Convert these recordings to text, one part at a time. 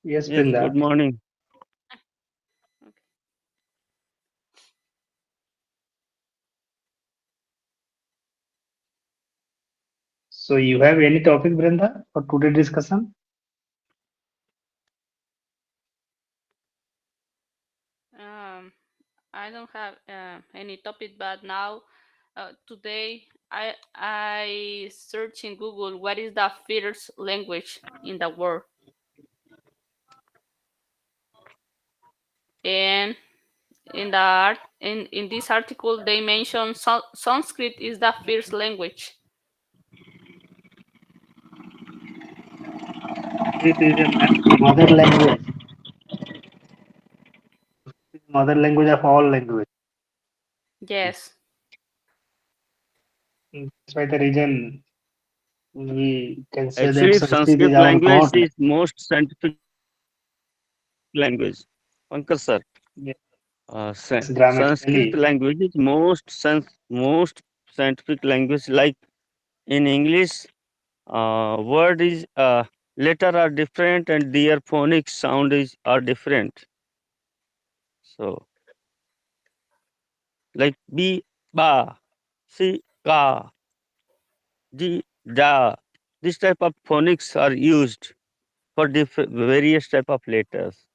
Yes, Yes, Brinda. good morning. Okay. So you have any topic, Brinda, for today discussion? Um, I don't have any topic, but now today I search in Google what is the first language in the world, and in this article they mention Sanskrit is the first language. It is a mother language, mother language of all language. Yes, That's why the reason we can say that Actually, Sanskrit is Sanskrit our language God language. is most scientific language. Pankaj sir, Yes, Sanskrit grammatically. language is most scientific language. Like in English, word is letter are different and their phonics sound is are different. So like b, ba, c, ka, di, da. This type of phonics are used for various type of letters.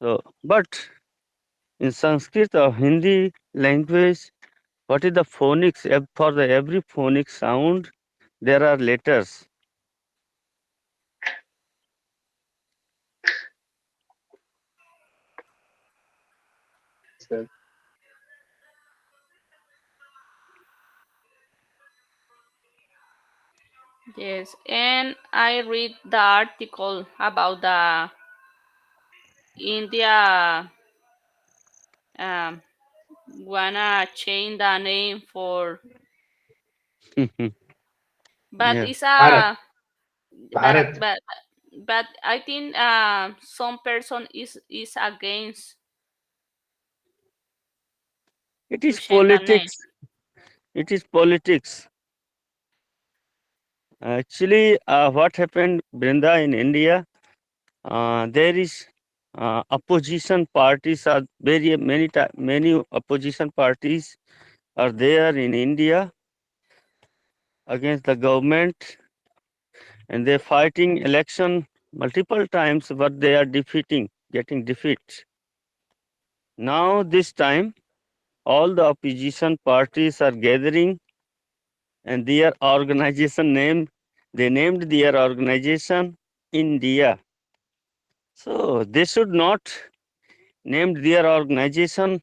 So, but in Sanskrit or Hindi language, what is the phonics? For the every phonic sound, there are letters. So, yes, and I read the article about the India um, wanna change the name for, but Yeah, it's Bharat, a but Bharat. but but I think some person is against it to is change the name. politics. It is politics. Actually, what happened, Brinda, in India? There is opposition parties are many opposition parties are there in India against the government, and they're fighting election multiple times, but they are getting defeat. Now this time, all the opposition parties are gathering, and their organization they named their organization India. So they should not name their organization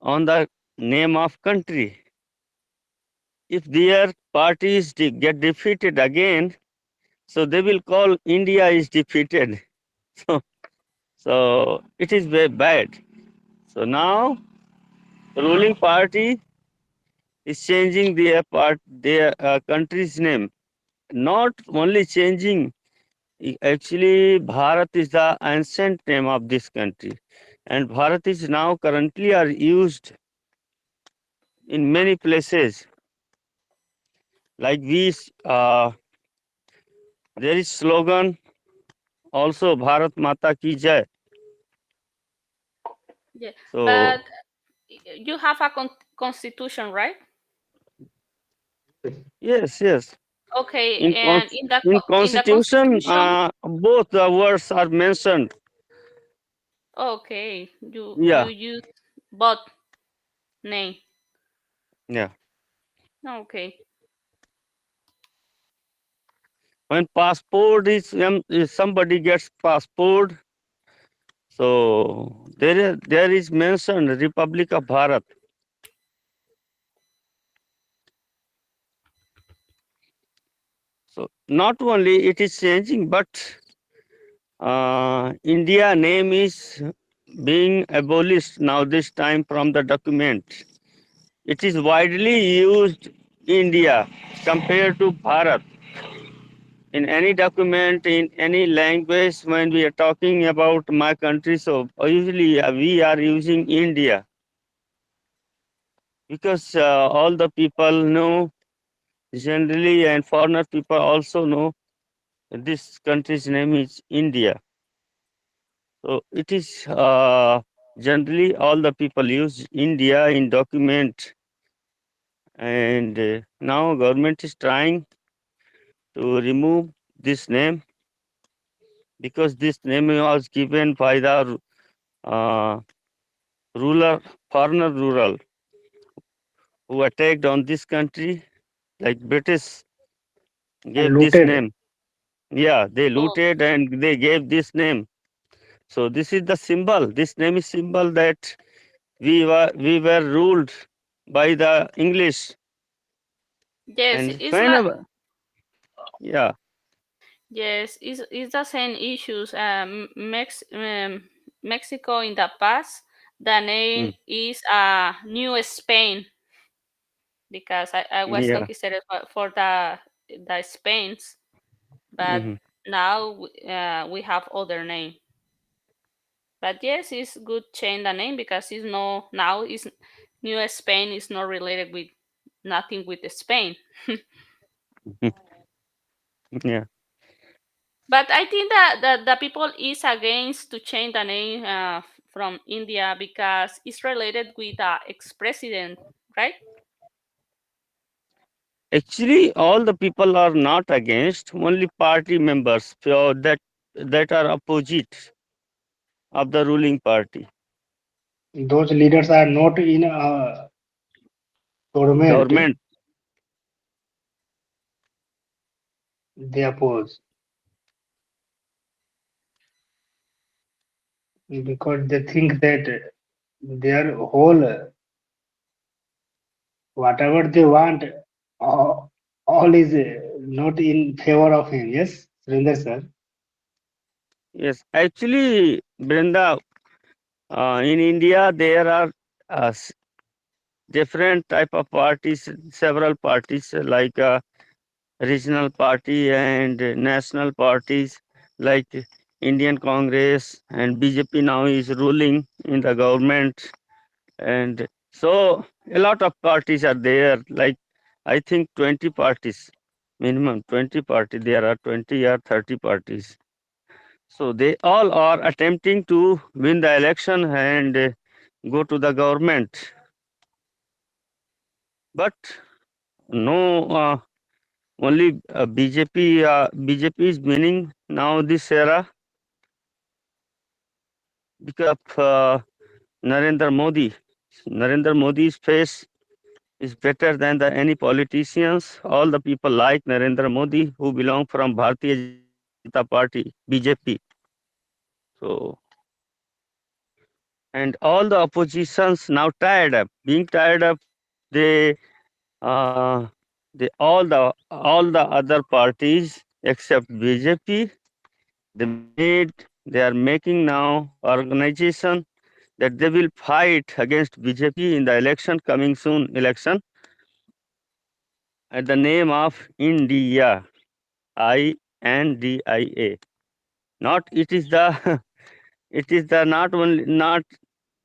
on the name of country. If their parties get defeated again, so they will call India is defeated. So, so it is very bad. So now ruling party is changing their country's name. Not only changing, actually Bharat is the ancient name of this country, and Bharat is now currently are used in many places. Like this, there is slogan also Bharat Mata Ki Jai. Yeah, So but you have a constitution, right? yes, yes. Okay, In and in in the Constitution, constitution, both the words are mentioned. okay, you Yeah, use both name. yeah. Okay. When passport is if somebody gets passport, so there is mentioned Republic of Bharat. So not only it is changing, but India name is being abolished now this time from the document. It is widely used India compared to Bharat. In any document, in any language, when we are talking about my country, so usually we are using India because all the people know generally, and foreigner people also know this country's name is India. So it is generally all the people use India in document, and now government is trying to remove this name because this name was given by the uh, ruler, foreigner ruler who attacked on this country, like British And gave this looted. name. Yeah, they Oh, looted and they gave this name. So this is the symbol. This name is symbol that we were ruled by the English. yes, And it's like whenever, yeah, yes, it's the same issues. Mexico in the past, the name mm, is New Spain because I was yeah, considered for the Spains, but hmm now we have other name. But yes, it's good change the name because it's no now is New Spain is not related with nothing with Spain. yeah. But I think that the people is against to change the name from India because it's related with ex-president, right? Actually, all the people are not against. Only party members that are opposite of the ruling party. Those leaders are not in government. Government. They oppose because they think that their whole whatever they want, all is not in favor of him. Yes, Surinder sir. Yes, actually, Brenda, in India there are different type of parties, several parties like regional party and national parties like Indian Congress and BJP now is ruling in the government, and so a lot of parties are there. Like I think 20 parties, minimum 20 parties. There are 20 or 30 parties. So they all are attempting to win the election and go to the government, but no. Only BJP is winning now this era because of Narendra Modi. Narendra Modi's face is better than the any politicians. All the people like Narendra Modi who belong from Bharatiya Janata Party (BJP). So and all the oppositions now tired up, being tired up. Uh, all the other parties except BJP. They are making now organization that they will fight against BJP in the election coming soon election at the name of India, INDIA. Not it is the it is the not only not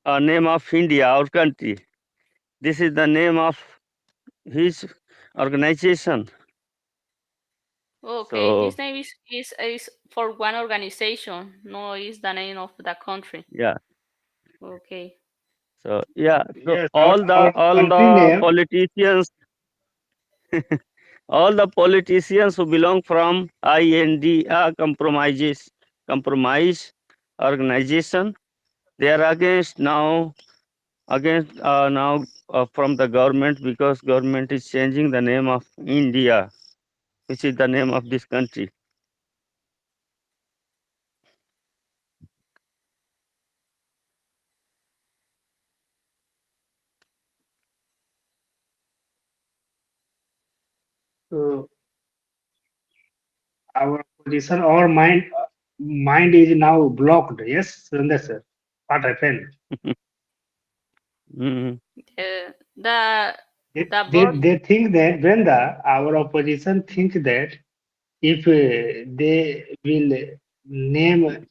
a name of India, our country. This is the name of his organization. Okay, So this name is for one organization, no is the name of the country. yeah. Okay. So yeah. So Yes, our all country the name. politicians all the politicians who belong from INDA compromise organization, they are against now from the government because government is changing the name of India, which is the name of this country. So our position, our mind is now blocked. Yes, Surinder sir. What happened? Mhm. The They, the they, board. they think that Brenda, our opposition think that if they will name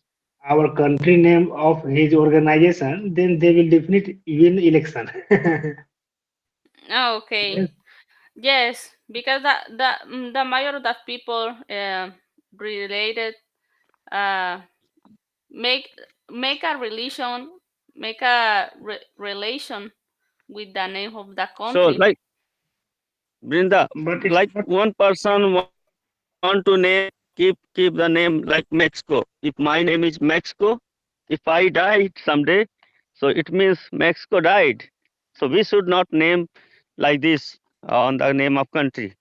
our country name of his organization, then they will definitely win election. Oh, okay. Yes, Yes, because the majority of people related, uh, make a relation with the name of the So, country. like Brinda, But it's like not. one person want to name, keep the name like Mexico. If my name is Mexico, if I died someday, so it means Mexico died. So we should not name like this on the name of country.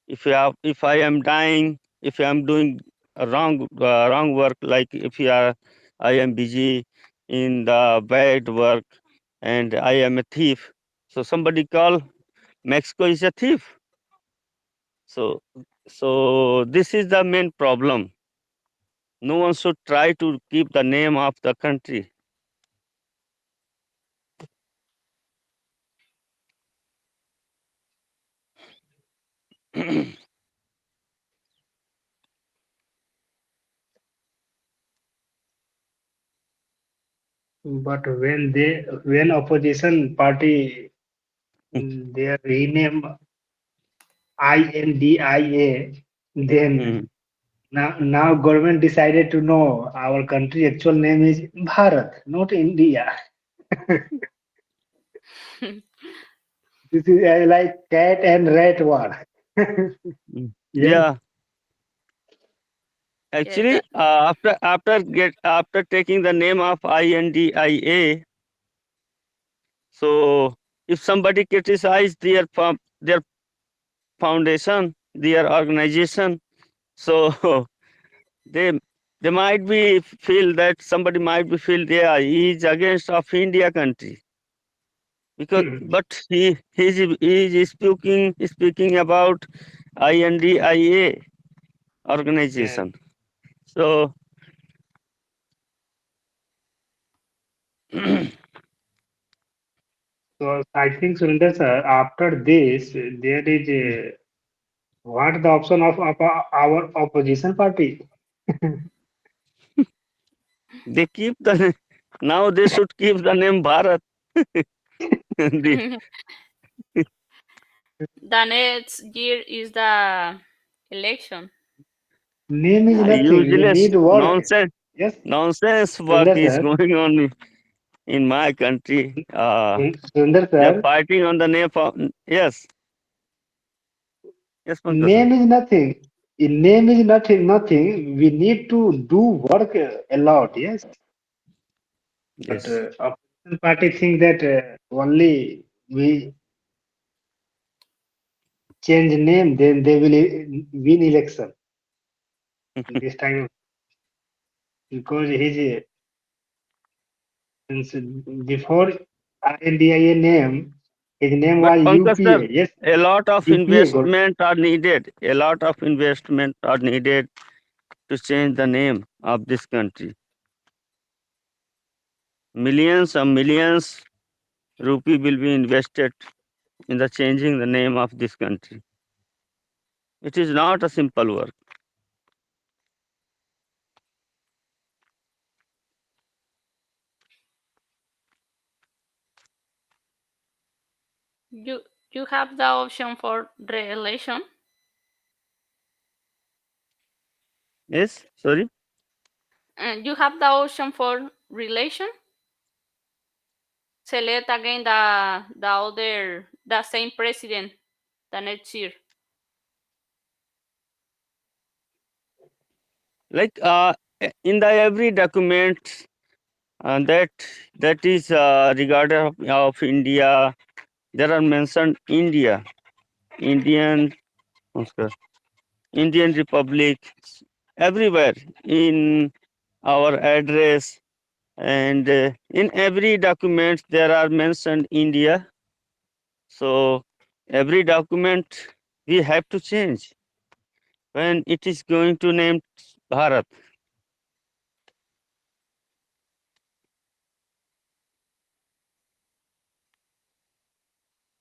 If I am dying, if I am doing a wrong work, like if I am busy in the bad work and I am a thief, so somebody call Mexico is a thief. So this is the main problem. No one should try to keep the name of the country. But when opposition party they rename INDIA, then Mhm. now government decided to know our country actual name is Bharat, not India. This is like cat and rat war. Mm. Yes. Yeah, Yes, actually, after taking the name of INDIA, so if somebody criticize their foundation, their organization, so they they might be feel that somebody might be feel yeah he is against of India country, because but he is speaking about INDIA Yes. organization. So So I think Surinder sir, after this, there is what the option of our opposition party? they keep the now they should keep the name Bharat. The, the next year is the election. Name is nothing. We useless need work. nonsense Yes, nonsense work Surinder is sir. going on in my country. Surinder They're sir. fighting on the name of yes, yes, Pankaj sir. Name is nothing. In name is nothing. We need to do work a lot. Yes, but Yes. opposition party think that only we change name, then they will win election. This time because his since before INDIA name, his name But was Pankaj sir, UPA. Yes, a lot of UPA. Good. investment are needed. A lot of investment are needed to change the name of this country. Millions and millions rupee will be invested in the changing the name of this country. It is not a simple work. You have the option for re-election. Yes, sorry. And you have the option for relation. Select again the same president the next year. Like in the every document that is regarding of India, there are mentioned India, Indian, Namaskar, Indian Republic, everywhere in our address, and in every document there are mentioned India. So every document we have to change when it is going to name Bharat.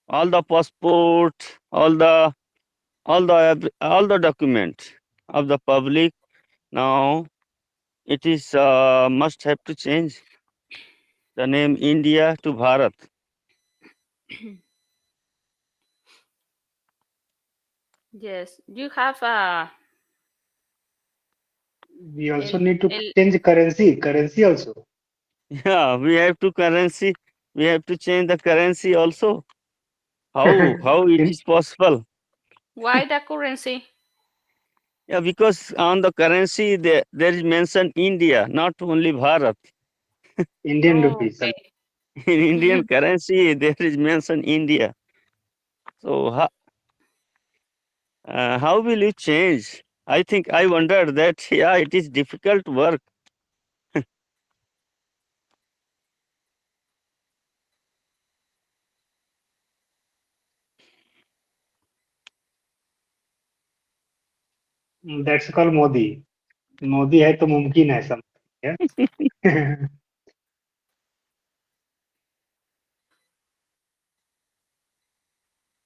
All the passport, all the document of the public now it is must have to change the name India to Bharat. Yes, you have a We also El, need to el, change currency also. Yeah, we have to currency. We have to change the currency also. How it In is possible? why the currency? Yeah, because on the currency there is mentioned India, not only Bharat. Indian Oh, rupees. okay. In Indian currency there is mentioned India. So how will you change? I wonder that. Yeah, it is difficult work. That's called Modi. Modi है तो मुमकिन है सब. Yeah.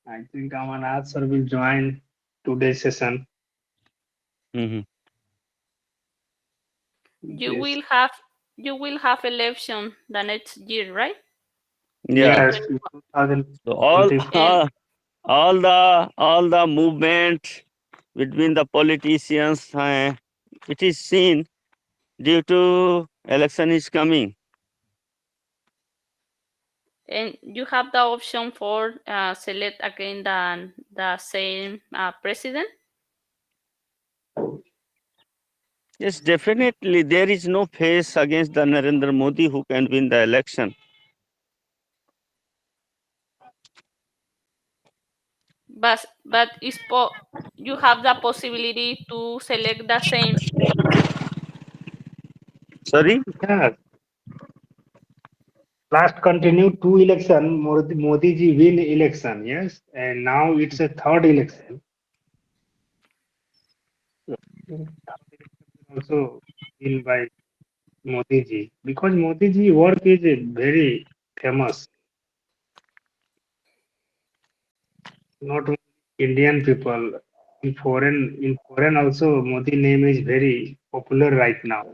I think Amarnath sir will join today's session. Mhm. You Yes. will have you will have election the next year, right? Yeah. Yes. 2021. 2024. So all And all the movement between the politicians, it is seen due to election is coming. and you have the option for select again the same president. Yes, definitely there is no face against the Narendra Modi who can win the election. But you have the possibility to select the same. Sorry. Yeah. Last continued two election, Modi ji win election. Yes. And now it's a third election. So, third election also win by Modi ji because Modi ji work is very famous. Not only Indian people, in foreign also Modi name is very popular right now.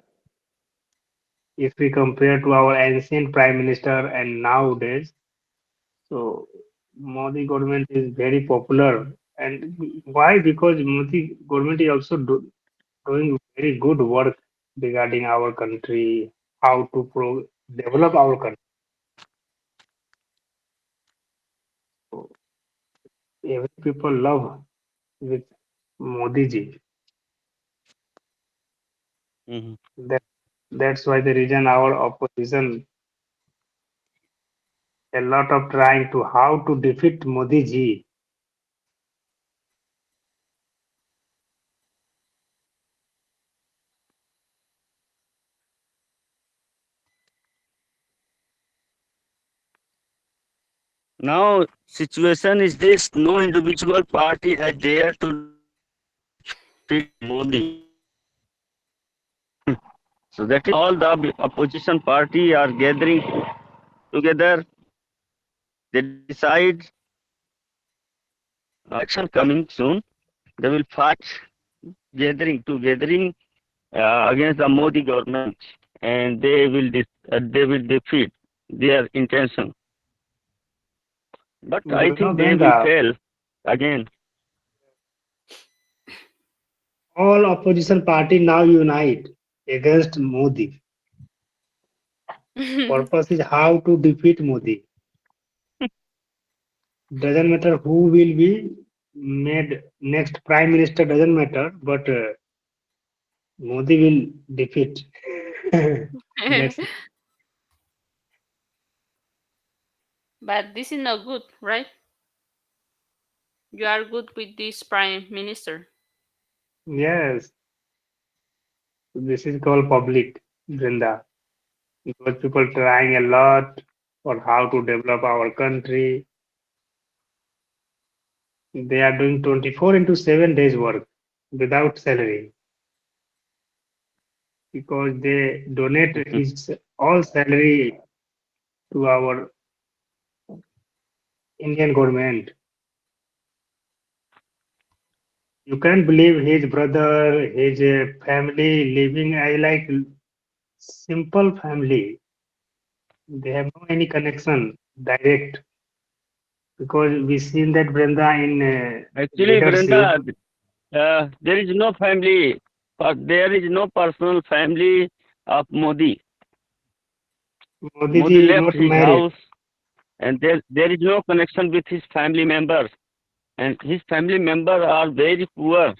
If we compare to our ancient prime minister and nowadays, so Modi government is very popular. And why? Because Modi government is also doing very good work regarding our country, how to develop our country. So every people love with Modi ji. Mhm. That that's why the reason our opposition a lot of trying to how to defeat Modi ji. Now situation is this: no individual party has dared to defeat Modi. So that is all the opposition party are gathering together. They decide election coming soon. They will fight gathering against the Modi government, and they will defeat their intention. But I You know, think they will Brenda, fail again. all opposition party now unite against Modi. Purpose is how to defeat Modi. Doesn't matter who will be made next prime minister. Doesn't matter, but Modi will defeat. That's But this is not good, right? You are good with this prime minister. yes. This is called public, Brenda. Because people trying a lot for how to develop our country. They are doing 24 into 7 days work without salary because they donate his all salary to our Indian government. You can't believe his brother, his family living like simple family. They have no any connection direct because we seen that Brenda in Actually, leadership. Brenda, there is no family. there is no personal family of Modi. Modi Modi ji left not his married. house, and there is no connection with his family members, and his family members are very poor.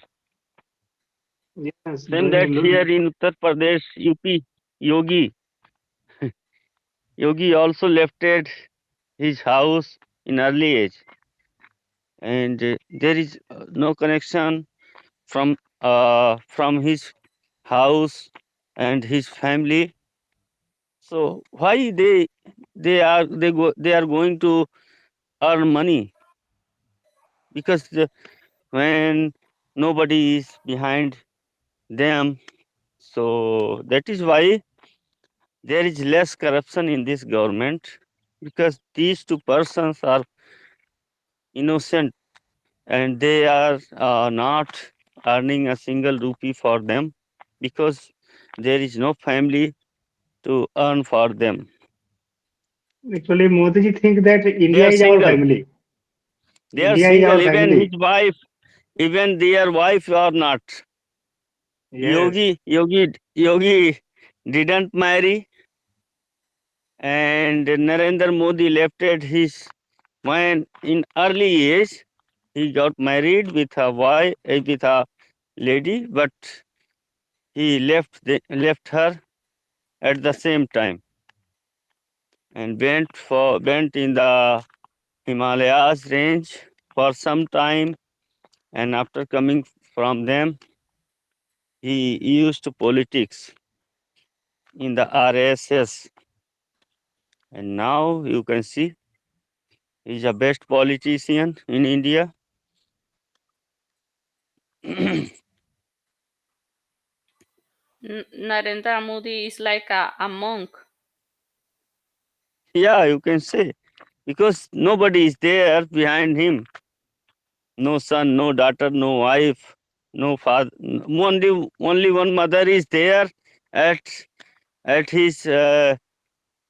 Yes, Same that very here in Uttar Pradesh, UP, Yogi, Yogi also left his house in early age, and there is no connection from his house and his family. So why they are going to earn money? Because when nobody is behind them, so that is why there is less corruption in this government, because these two persons are innocent, and they are not earning a single rupee for them, because there is no family to earn for them. Actually, Modi ji think that They India are is our single. family. They are India is single. our Even his family. wife, even their wife are not. Yes, Yogi didn't marry, and Narendra Modi left at his when in early age he got married with a wife, with a lady, but he left her at the same time and went in the Himalayas range for some time, and after coming from them, he used politics in the RSS, and now you can see he's the best politician in India. Narendra Modi is like a monk. Yeah, you can say, because nobody is there behind him. No son, no daughter, no wife, no father. Only one mother is there at his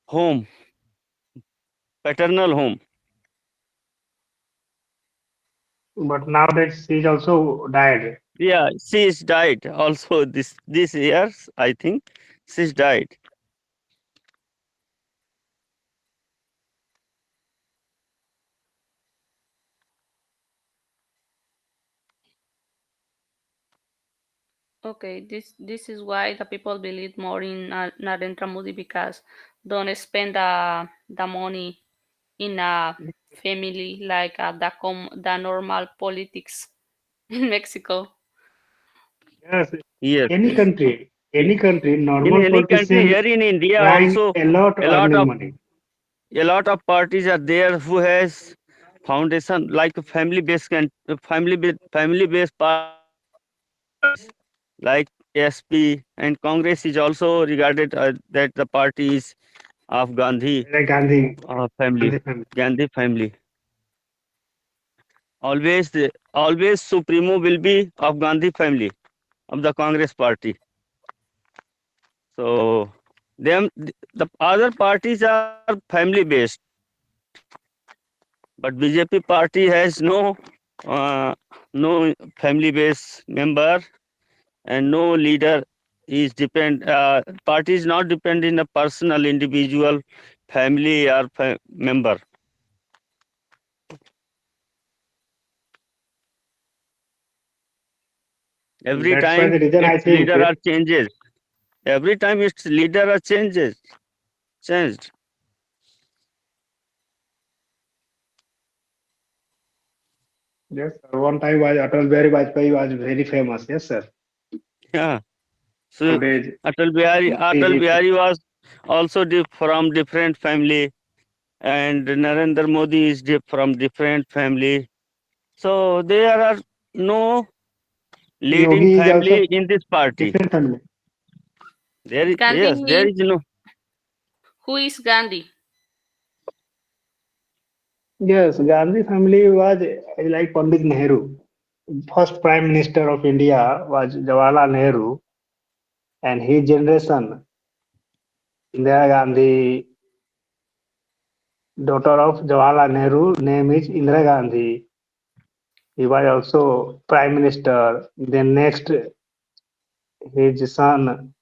home, paternal home. but now that she is also died. Yeah, she's died also this year. I think she's died. Okay, this is why the people believe more in Narendra Modi, because don't spend the money in a family like the normal politics in Mexico. Yes, Yes. any country, In normal any country, politician here in India trying also, a lot a lot earning of money. parties are there who has foundation like a family based parties like SP, and Congress is also regarded that the party is of Gandhi Like Gandhi, family, Gandhi family. Gandhi family. Always supremo will be of Gandhi family, of the Congress party. So the other parties are family based, but BJP party has uh, no family based member, and no leader is depend. Party is not depend in a personal, individual, family or member. Every That's why time the reason I its think, leader are changes. Every time its leader are changed. yes, sir, one time was Atal Bihari Vajpayee was very famous. Yes, sir. Yeah. So Nowadays, Atal BJP. Bihari was also from different family, and Narendra Modi is from different family. So there are no leading Yogi is also family in this party. different family. There is, Gandhi yes, there means, is no. who is Gandhi? Yes, Gandhi family was like Pandit Nehru. First Prime Minister of India was Jawaharlal Nehru, and his generation, Indira Gandhi, daughter of Jawaharlal Nehru, name is Indira Gandhi. He was also Prime Minister. Then next, his son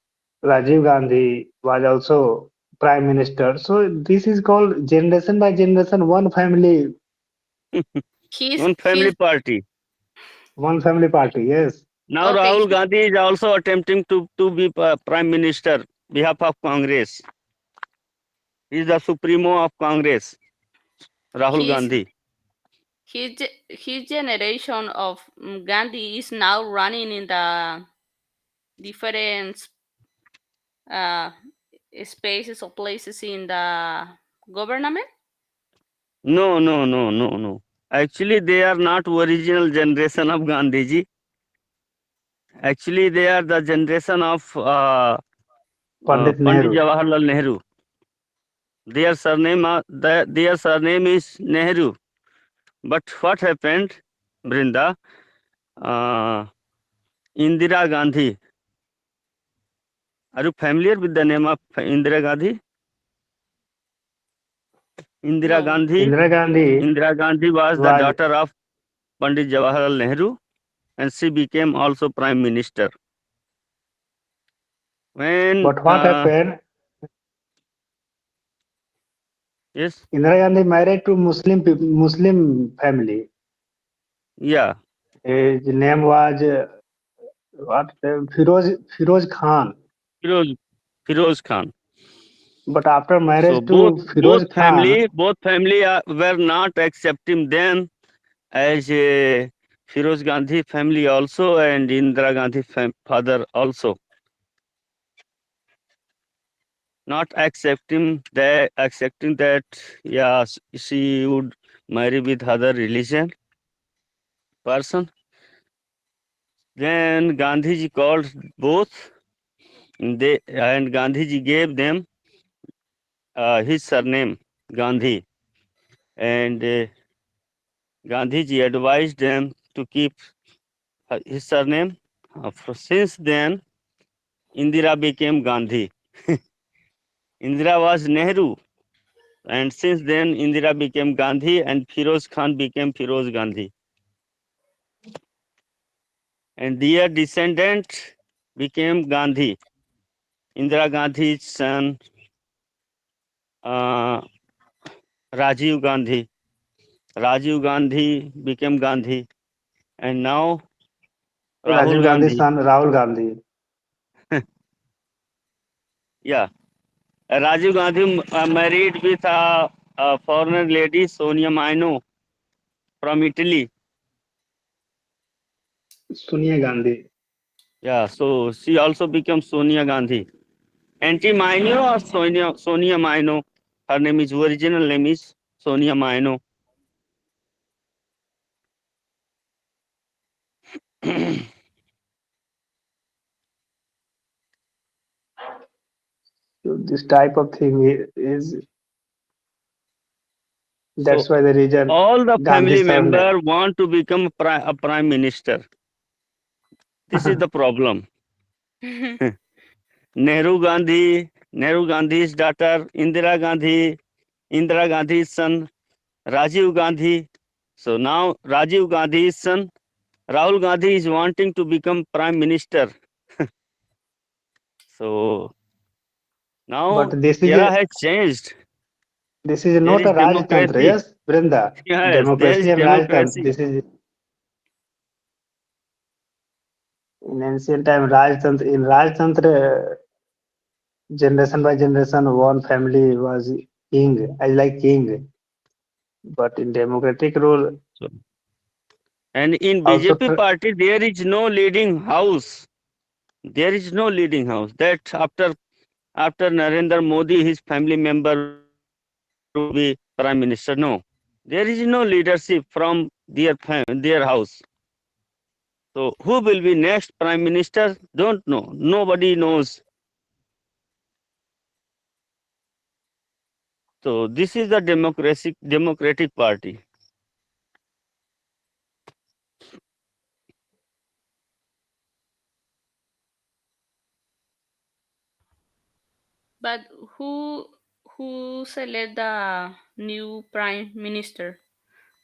Rajiv Gandhi was also prime minister. So this is called generation by generation, one family, He's One family he's party. one family party. Yes, Now okay. Rahul Gandhi is also attempting to be prime minister behalf of Congress. He is the supremo of Congress, Rahul His Gandhi. his generation of Gandhi is now running in the different uh, spaces or places in the government. No, no, no, no, no. Actually, they are not original generation of Gandhiji. Actually, they are the generation of Pandit Pandit Nehru. Jawaharlal Nehru. Their surname is Nehru. But what happened, Brinda? Uh, Indira Gandhi. Are you familiar with the name of Indira Gandhi? Indira No. Gandhi. Indira Gandhi Indira Gandhi was the was, daughter of Pandit Jawaharlal Nehru, and she became also prime minister. When but what happened? yes, Indira Gandhi married to Muslim family. yeah, His name was what? Firoz Khan. Firoz Firoz Khan. But after So marriage both to both Firoz Khan, family both family were not accepting them as a Firoz Gandhi family also and Indira Gandhi father also not accepting that yes she would marry with other religion person. Then Gandhiji called both. Gandhiji gave them his surname Gandhi, and Gandhiji advised them to keep his surname. Since then, Indira became Gandhi. Indira was Nehru, and since then Indira became Gandhi, and Firoz Khan became Firoz Gandhi, and their descendant became Gandhi. Indira Gandhi's son, uh, Rajiv Gandhi. Rajiv Gandhi became Gandhi, and now Rajiv Rahul Gandhi's Gandhi. son Rahul Gandhi. Yeah, Rajiv Gandhi married with a foreigner lady, Sonia Maino from Italy. Sonia Gandhi. Yeah, so she also became Sonia Gandhi. Auntie Maino or Sonia Maino. Her name is original name is Sonia Maino. So this type of thing is So that's why the reason all the Gandhi family surname. member want to become a prime minister. This is the problem. Nehru Gandhi's daughter Indira Gandhi, Indira Gandhi's son Rajiv Gandhi. So now Rajiv Gandhi's son Rahul Gandhi is wanting to become prime minister. So now But this is era has changed. There not is a Rajtantra, democracy. yes, Brinda. Yes, there Democracy is and Rajtantra. democracy. This is in ancient time Rajtantra. In Rajtantra, generation by generation, one family was king. I like king. But in democratic rule, So, and in also BJP party, there is no leading house. There is no leading house. That after Narendra Modi, his family member will be prime minister. No, there is no leadership from their house. So who will be next prime minister? Don't know. Nobody knows. So this is the democratic party. But who who select the new prime minister?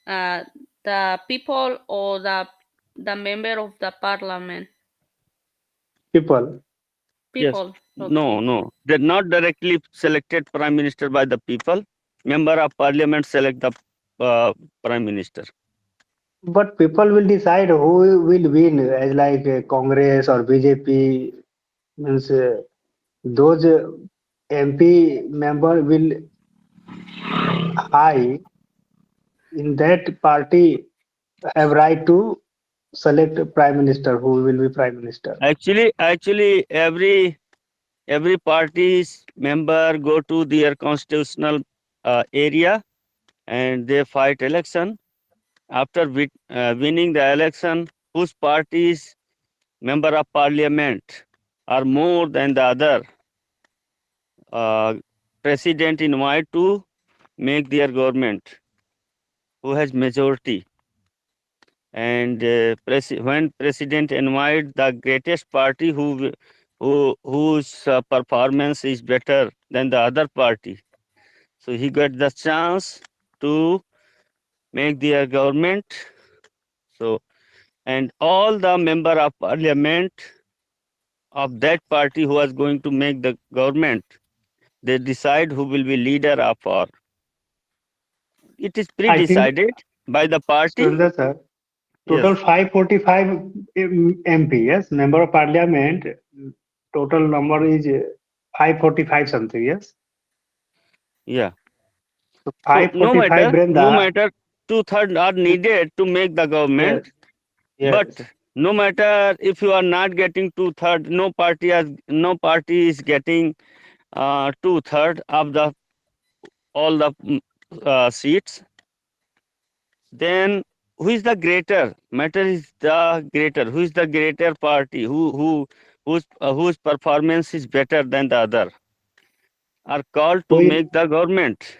Uh, the people or the member of the parliament? People. Yes. People. No, Okay. no. They're not directly selected prime minister by the people. Member of parliament select the uh, prime minister. But people will decide who will win, as like Congress or BJP. Means those MP member will high in that party have right to select a prime minister who will be prime minister. Actually, every party's member go to their constitutional area and they fight election. After winning the election, whose party's member of parliament are more than the other, uh, president invite to make their government who has majority. And when president invite the greatest party whose performance is better than the other party, so he got the chance to make their government. So and all the member of parliament of that party who was going to make the government, they decide who will be leader of our. It is I think, pre-decided by the party. Sundar sir, total Yes, 545 MP, yes, member of parliament. Total number is 545 something, yes. yeah. So So 545 no Brenda, matter two-thirds are needed to make the yes, government, but yes. no matter if you are not getting two-thirds, no party is getting two-thirds of the all the seats. Then who is the greater? Matter is the greater. Who is the greater party? Whose performance is better than the other? Are called to Who make the government.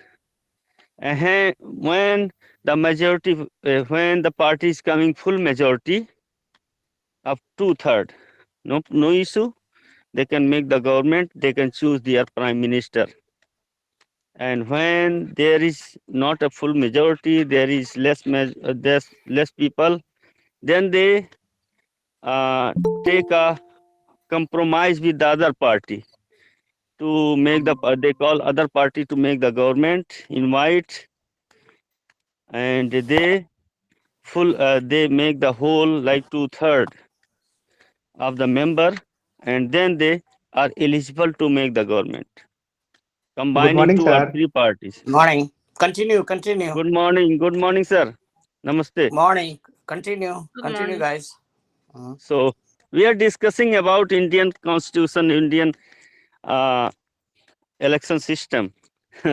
When the majority, when the party is coming full majority of two-third, no issue. They can make the government. They can choose their prime minister. And when there is not a full majority, there is there's less people. Then they uh, take a compromise with the other party to make they call other party to make the government, invite, and they make the whole like two-third of the member, and then they are eligible to make the government, good combining morning, two or sir. three parties. Morning. Continue. Good morning, sir. Namaste. Morning. Continue. Good Continue, morning. guys. Mhm. So we are discussing about Indian Constitution, Indian uh, election system.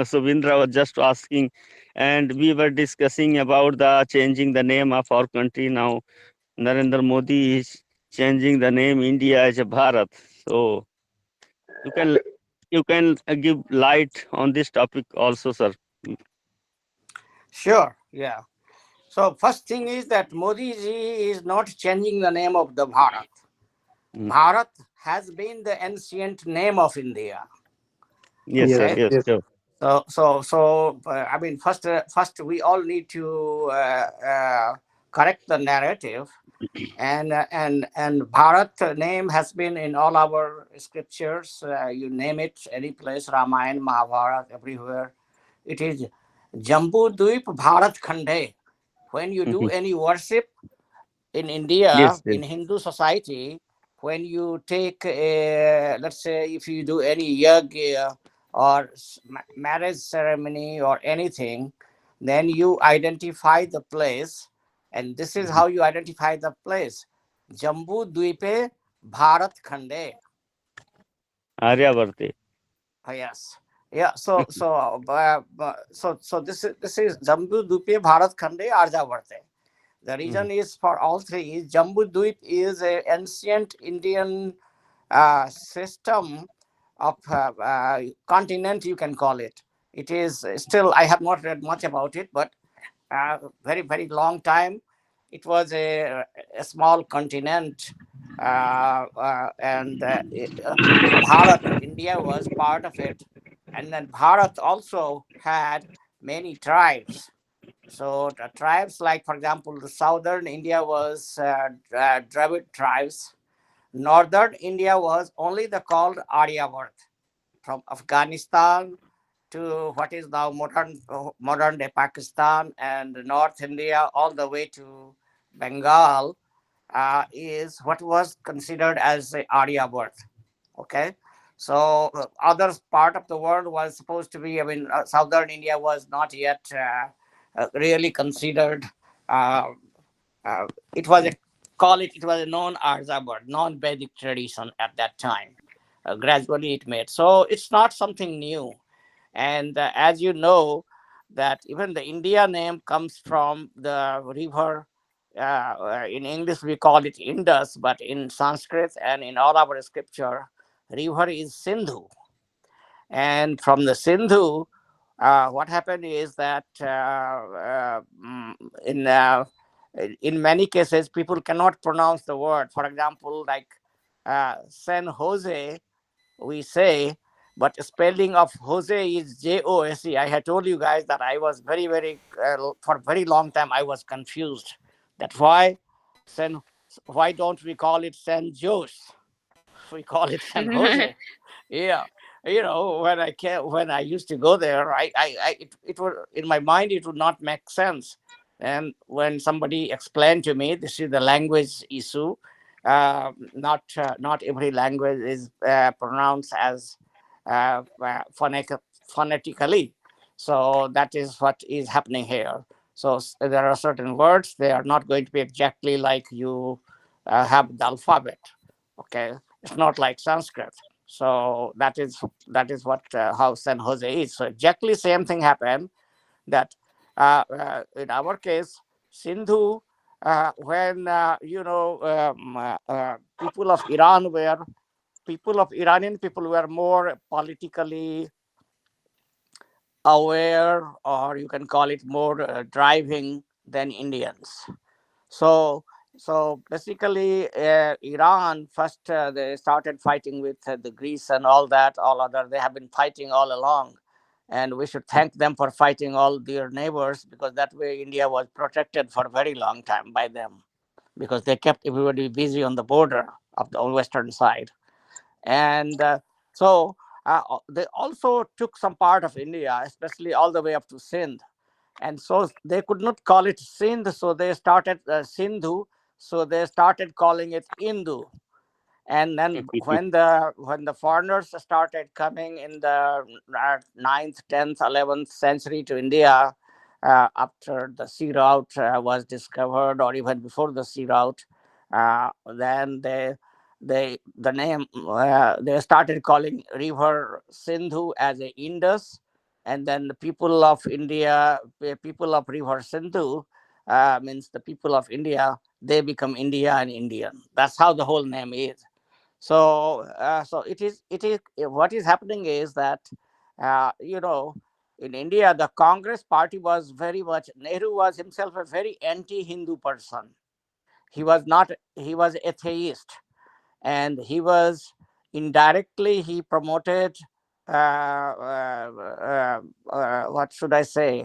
So Vindra was just asking, and we were discussing about the changing the name of our country now. Narendra Modi is changing the name India as a Bharat. So you can give light on this topic also, sir. Sure. Yeah. So first thing is that Modi ji is not changing the name of the Bharat. Mm. Bharat has been the ancient name of India. Yes, sir. Yes, Okay. Yes, yes. sure. I mean, first we all need to correct the narrative, and Bharat name has been in all our scriptures. You name it, any place, Ramayana, Mahabharata, everywhere. It is Jambu Dweep Bharat Khande. When you do Mhm. any worship in India, Yes, yes. in Hindu society, when you take, let's say, if you do any yagya or marriage ceremony or anything, then you identify the place, and this is Mhm. how you identify the place. Jambu Dweepe Bharat Khande. Aryavarte. Yes. Yeah. So this is Jambu Dweepe Bharat Khande Arjavarte. The Mhm. reason is for all three. Jambudweep is an ancient Indian system of continent, you can call it. It is still, I have not read much about it, but very, very long time. It was a small continent, and Bharat, India was part of it. And then Bharat also had many tribes. So the tribes, like for example, the southern India was Dravid tribes. Northern India was only the called Aryavart, from Afghanistan to what is now modern day Pakistan and North India, all the way to Bengal, is what was considered as the Aryavart. Okay, so other part of the world was supposed to be. I mean, southern India was not yet really considered. Uh, it was a it was a non-Aryavart, non-Vedic tradition at that time. Gradually, it made so it's not something new. And as you know, that even the India name comes from the river. In English, we call it Indus, but in Sanskrit and in all our scripture, river is Sindhu. And from the Sindhu, what happened is that in many cases, people cannot pronounce the word. For example, like San Jose, we say, but spelling of Jose is Jose. I had told you guys that I was for a very long time I was confused. That San, why don't we call it San Jose? We call it San Jose. Yeah, when I used to go there, it would, in my mind, it would not make sense. And when somebody explained to me, this is the language issue. Not every language is pronounced as phonetically. So that is what is happening here. So there are certain words, they are not going to be exactly like you have the alphabet. Okay, it's not like Sanskrit. So that is what how San Jose is. So exactly same thing happened, that in our case, Sindhu, when Iranian people were more politically aware, or you can call it more driving than Indians. So, so basically, Iran first they started fighting with the Greece and all that, all other. They have been fighting all along, and we should thank them for fighting all their neighbors, because that way India was protected for a very long time by them, because they kept everybody busy on the border of the western side. And they also took some part of India, especially all the way up to Sindh, and so they could not call it Sindh, so they started Sindhu, so they started calling it Indu. And then when the foreigners started coming in the 9th, 10th, 11th century to India, after the sea route was discovered, or even before the sea route, then the name they started calling river Sindhu as a Indus. And then the people of India, the people of river Sindhu, means the people of India, they become India and Indian. That's how the whole name is. So it is what is happening is that you know, in India, the Congress party was very much, Nehru was himself a very anti-Hindu person. He was atheist, and he was indirectly, he promoted what should I say,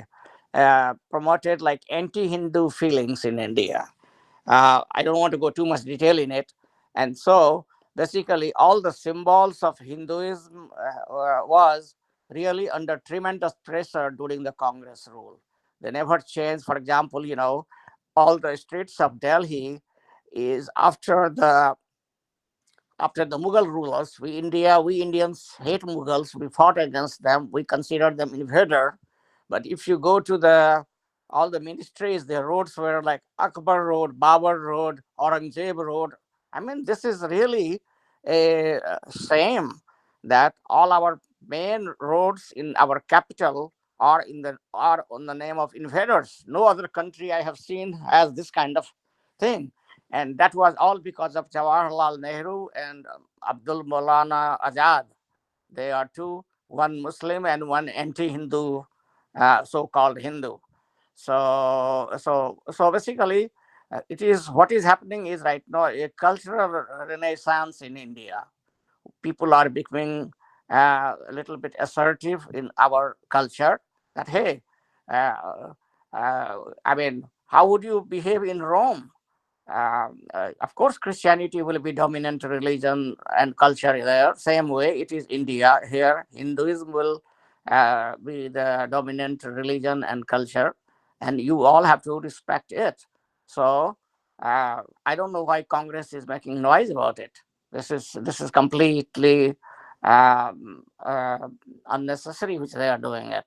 promoted like anti-Hindu feelings in India. I don't want to go too much detail in it. And so basically, all the symbols of Hinduism was really under tremendous pressure during the Congress rule. They never changed. For example, all the streets of Delhi is after the Mughal rulers. We Indians hate Mughals. We fought against them. We considered them invader. But if you go to the all the ministries, their roads were like Akbar Road, Babur Road, Aurangzeb Road. I mean, this is really a shame that all our main roads in our capital are on the name of invaders. No other country I have seen has this kind of thing. And that was all because of Jawaharlal Nehru and Abdul Maulana Azad. They are two, one Muslim and one anti-Hindu, so-called Hindu. So basically, it is what is happening is right now a cultural renaissance in India. People are becoming a little bit assertive in our culture. That hey, I mean, how would you behave in Rome? Of course, Christianity will be dominant religion and culture there. Same way it is India here. Hinduism will be the dominant religion and culture, and you all have to respect it. So I don't know why Congress is making noise about it. This is completely unnecessary, which they are doing it.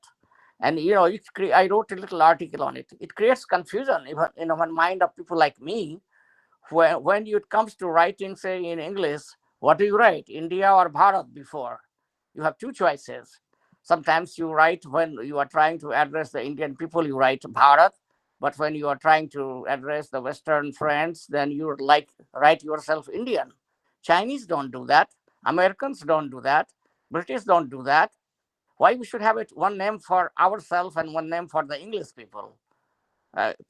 And I wrote a little article on it. It creates confusion even in the mind of people like me when it comes to writing, say in English, what do you write, India or Bharat before? You have two choices. Sometimes you write, when you are trying to address the Indian people, you write Bharat. But when you are trying to address the Western friends, then you write yourself Indian. Chinese don't do that. Americans don't do that. British don't do that. Why we should have it one name for ourselves and one name for the English people?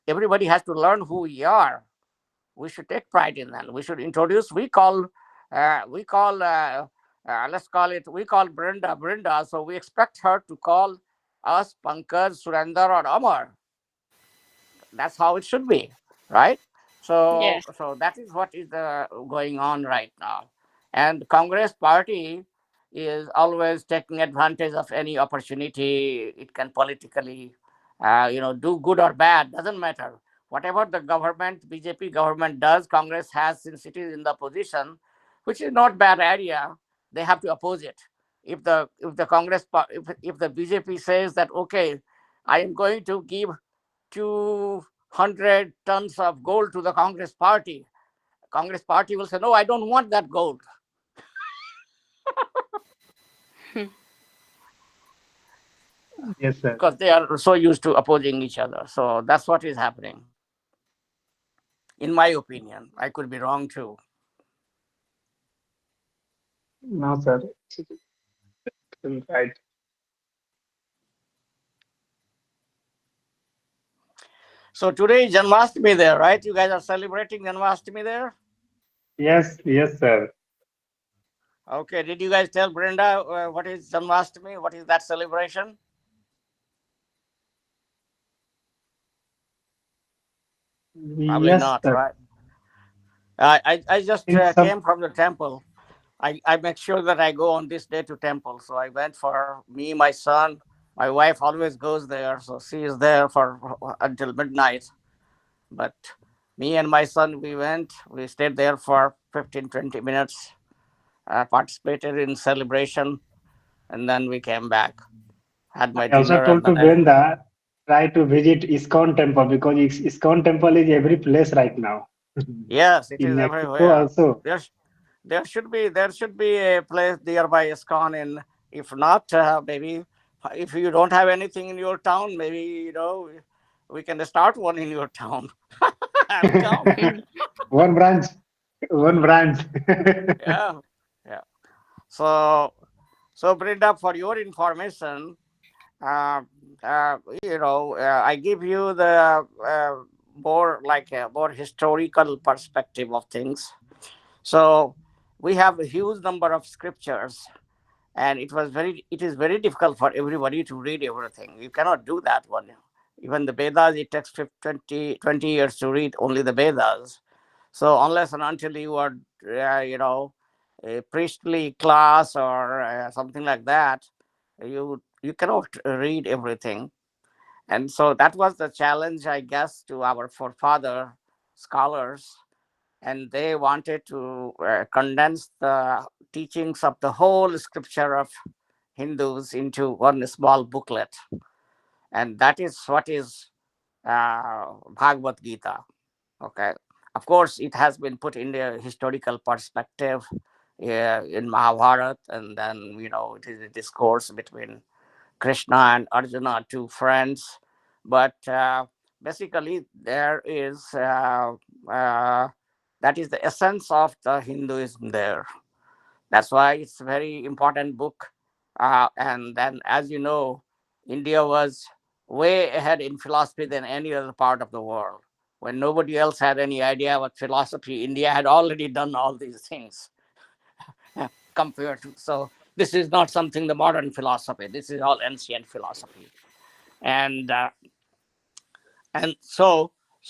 Everybody has to learn who we are. We should take pride in that. We should introduce. Let's call it. We call Brenda Brenda. So we expect her to call us Pankaj, Surinder, or Amar. That's how it should be, right? So Yes. so that is what is going on right now. And Congress party is always taking advantage of any opportunity it can politically do good or bad, doesn't matter. Whatever the government, BJP government does, Congress has, since it is in the position, which is not bad idea, they have to oppose it. If the BJP says that, okay, I am going to give 200 tons of gold to the Congress party. Congress party will say, no, I don't want that gold, Yes, sir. because they are so used to opposing each other. So that's what is happening, in my opinion. I could be wrong too. No, sir. Right. So today is Janmashtami there, right? You guys are celebrating Janmashtami there? Yes, yes, sir. Okay. Did you guys tell Brenda what is Janmashtami? What is that celebration? Probably Yes, not, sir. right? I just In some, came from the temple. I make sure that I go on this day to temple. So I went for me, my son. My wife always goes there, so she is there for until midnight. But me and my son, we went. We stayed there for 15-20 minutes, participated in celebration, and then we came back. Had my I also dinner, and told to then I. Brenda, try to visit ISKCON temple because ISKCON temple is every place right now. Yes, it In is Mexico everywhere. also. There's there should be a place nearby ISKCON in. If not, maybe if you don't have anything in your town, maybe we can start one in your town. I'll come. One branch, one branch. Yeah, yeah. So Brenda, for your information, uh, I give you the more historical perspective of things. So we have a huge number of scriptures, and it is very difficult for everybody to read everything. You cannot do that one. Even the Vedas, it takes 20 years to read only the Vedas. So unless and until you are a priestly class or something like that, you cannot read everything. And so that was the challenge, I guess, to our forefather scholars, and they wanted to condense the teachings of the whole scripture of Hindus into one small booklet, and that is what is Bhagavad Gita. Okay, of course, it has been put in a historical perspective in Mahabharata, and then it is a discourse between Krishna and Arjuna, two friends. But basically, there is that is the essence of the Hinduism there. That's why it's a very important book. And then, as you know, India was way ahead in philosophy than any other part of the world. When nobody else had any idea about philosophy, India had already done all these things compared to. So this is not something the modern philosophy. This is all ancient philosophy. And and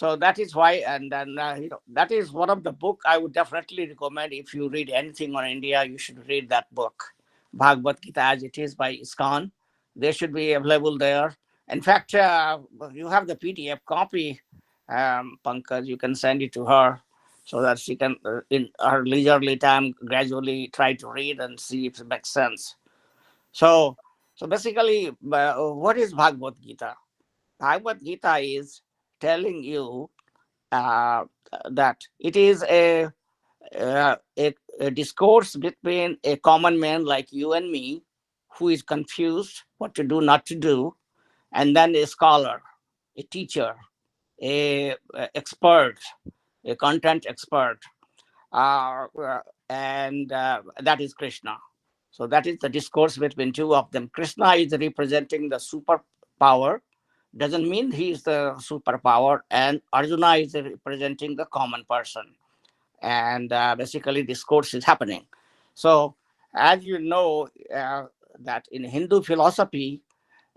So that is why, and then that is one of the book I would definitely recommend. If you read anything on India, you should read that book, Bhagavad Gita as it is by ISKCON. They should be available there. In fact, you have the PDF copy, Pankaj. You can send it to her so that she can, in her leisurely time, gradually try to read and see if it makes sense. So, so basically, what is Bhagavad Gita? Bhagavad Gita is telling you uh, that it is a discourse between a common man like you and me, who is confused what to do, not to do, and then a scholar, a teacher, a expert, a content expert, and that is Krishna. So that is the discourse between two of them. Krishna is representing the superpower, doesn't mean he is the superpower, and Arjuna is representing the common person. And basically, discourse is happening. So, as you know, that in Hindu philosophy,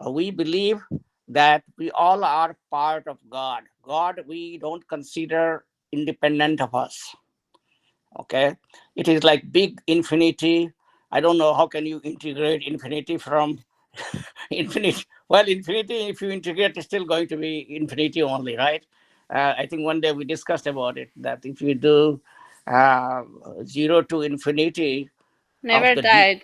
we believe that we all are part of God. God, we don't consider independent of us. Okay, it is like big infinity. I don't know how can you integrate infinity from infinity. Well, infinity, if you integrate, it's still going to be infinity only, right? I think one day we discussed about it, that if you do uh, 0 to infinity of Never the died.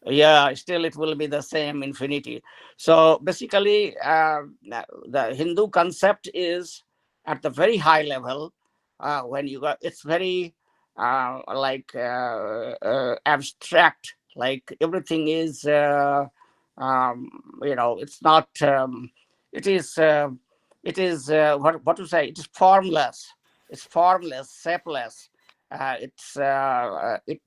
yeah, still it will be the same infinity. So basically, the Hindu concept is at the very high level. When you got, it's very abstract, like everything is it's not it is what to say, it is formless, it's formless, shapeless. It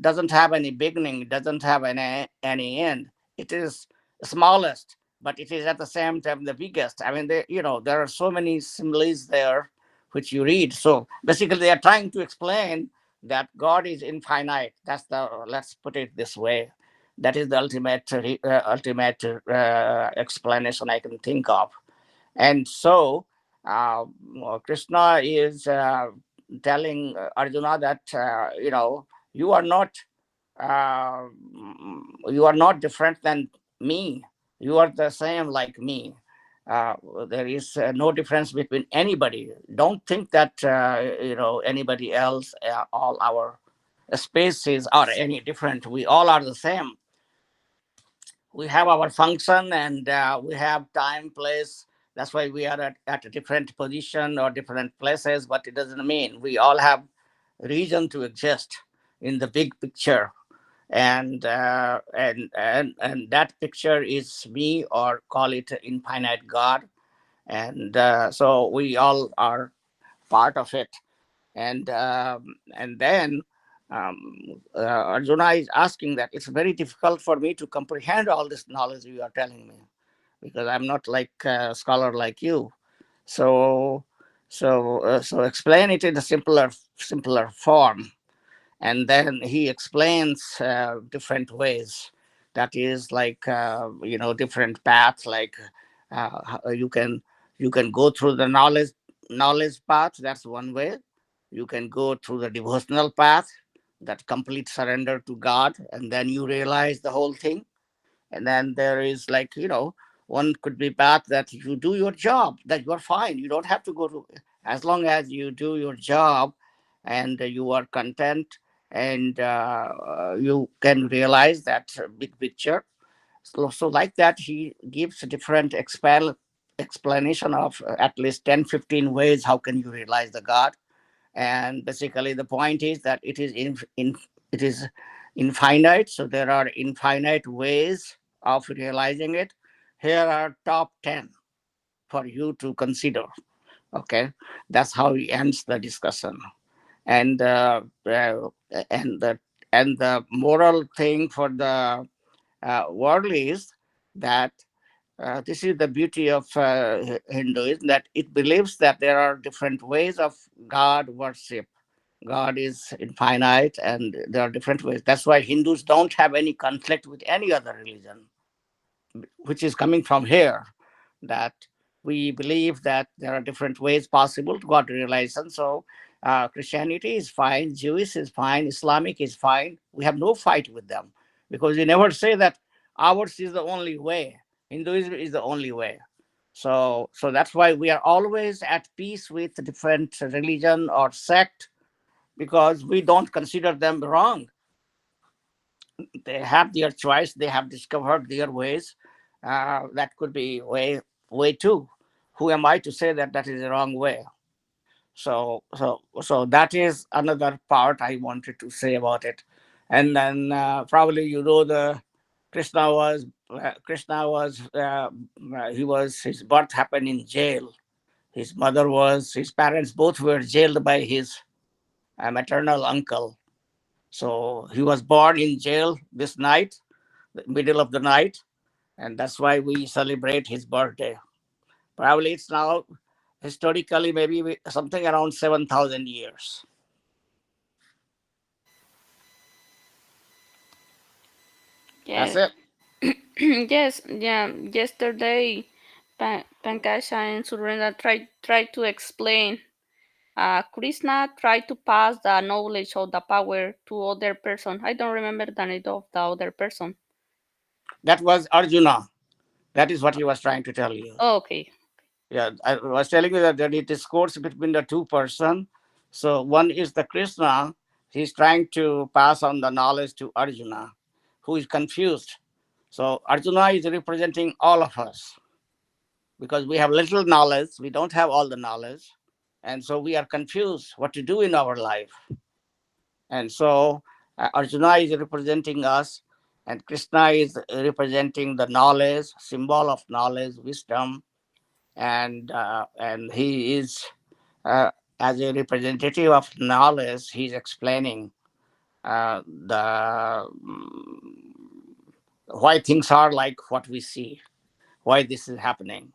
doesn't have any beginning, it doesn't have any end. It is smallest, but it is at the same time the biggest. I mean, there are so many similes there which you read. So basically they are trying to explain that God is infinite. That's the, let's put it this way, that is the ultimate explanation I can think of. And so uh, Krishna is telling Arjuna that you are not uh, you are not different than me. You are the same like me. Uh, there is no difference between anybody. Don't think that anybody else, all our species are any different. We all are the same. We have our function, and we have time, place. That's why we are at a different position or different places, but it doesn't mean we all have reason to exist in the big picture. And that picture is me, or call it infinite God. And so we all are part of it. And then um, Arjuna is asking that it's very difficult for me to comprehend all this knowledge you are telling me, because I'm not like a scholar like you. So explain it in a simpler form. And then he explains different ways. That is like different paths. Like you can go through the knowledge path. That's one way. You can go through the devotional path, that complete surrender to God, and then you realize the whole thing. And then there is, like, one could be path that you do your job, that you are fine, you don't have to go to, as long as you do your job and you are content, and you can realize that big picture. So like that, he gives a different explanation of at least 10-15 ways how can you realize the God. And basically the point is that it is infinite, so there are infinite ways of realizing it. Here are top 10 for you to consider. Okay, that's how he ends the discussion. And and the and the moral thing for the worldly is that this is the beauty of Hinduism, that it believes that there are different ways of God worship. God is infinite, and there are different ways. That's why Hindus don't have any conflict with any other religion, which is coming from here. That we believe that there are different ways possible to God realization. So Christianity is fine, Jewish is fine, Islamic is fine. We have no fight with them because we never say that ours is the only way. Hinduism is the only way. So that's why we are always at peace with different religion or sect because we don't consider them wrong. They have their choice. They have discovered their ways. That could be way too. Who am I to say that that is the wrong way? So that is another part I wanted to say about it. And then probably the Krishna was his birth happened in jail. His parents both were jailed by his maternal uncle. So he was born in jail this night, the middle of the night, and that's why we celebrate his birthday. Probably it's now historically maybe something around 7,000 years. That's Yes. it. Yes, yeah. Yesterday, Pankasha and Surendra tried to explain. Krishna tried to pass the knowledge of the power to other person. I don't remember the name of the other person. That was Arjuna. That is what he was trying to tell you. Oh, okay. Yeah, I was telling you that there is discourse between the two person. So one is the Krishna. He's trying to pass on the knowledge to Arjuna, who is confused. So Arjuna is representing all of us because we have little knowledge. We don't have all the knowledge. And so we are confused what to do in our life. And so Arjuna is representing us, and Krishna is representing the knowledge, symbol of knowledge, wisdom, and he is as a representative of knowledge. He's explaining the why things are like what we see, why this is happening.